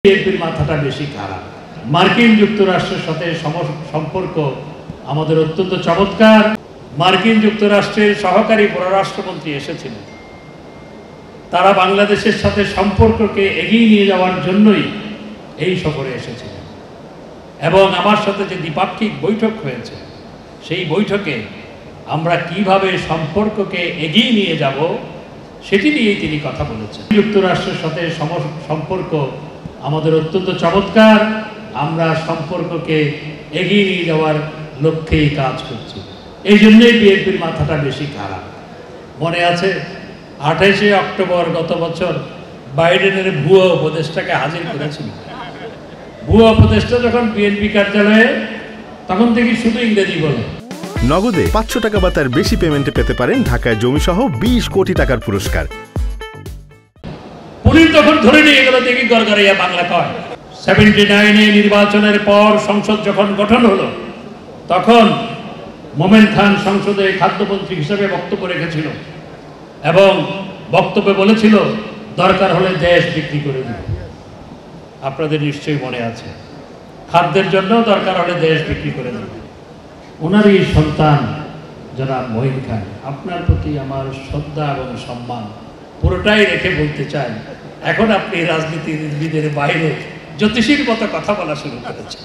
বিএনপির মাথাটা বেশি খারাপ। মার্কিন যুক্তরাষ্ট্রের সাথে সম্পর্ক আমাদের অত্যন্ত চমৎকার। মার্কিন যুক্তরাষ্ট্রের সহকারী পররাষ্ট্রমন্ত্রী এসেছিলেন, তারা বাংলাদেশের সাথে সম্পর্ককে এগিয়ে নিয়ে যাওয়ার জন্যই এই সফরে এসেছিলেন এবং আমার সাথে যে দ্বিপাক্ষিক বৈঠক হয়েছে সেই বৈঠকে আমরা কিভাবে সম্পর্ককে এগিয়ে নিয়ে যাব সেটি নিয়েই তিনি কথা বলেছেন। যুক্তরাষ্ট্রের সাথে সম্পর্ক আমাদের অত্যন্ত চমৎকার, আমরা সম্পর্ককে এগিয়ে নিয়ে যাওয়ার লক্ষ্যেই কাজ করছি। এই জন্যই বিএনপির মাথাটা বেশি খারাপ। মনে আছে 28শে অক্টোবর গত বছর বাইডেনের ভুয়া উপদেষ্টাকে হাজির করেছিল। ভুয়া উপদেষ্টা যখন বিএনপি কার্যালয়ে, তখন থেকে শুধু ইংরেজি বলে। নগদে 500 টাকা বা তার বেশি পেমেন্টে পেতে পারেন ঢাকায় জমিসহ 20 কোটি টাকার পুরস্কার। পুলিশ তখন ধরে নিয়ে গেল, দেখি গড়গড়াইয়া বাংলা কয়। 79-এ নির্বাচনের পর সংসদ যখন গঠন হলো, তখন মোমেন খান সংসদে খাদ্যমন্ত্রী হিসেবে বক্তব্য রেখেছিল এবং বক্তব্যে বলেছিল দরকার হলে দেশ বিক্রি করে দিবে। আপনাদের নিশ্চয়ই মনে আছে, খাদ্যের জন্য দরকার হলে দেশ বিক্রি করে দেবে। ওনারই সন্তান জনাব মঈন খান, আপনার প্রতি আমার শ্রদ্ধা এবং সম্মান পুরোটাই রেখে বলতে চাই, এখন আপনি রাজনীতিবিদের বাইরে জ্যোতিষীর মতো কথা বলা শুরু করেছেন।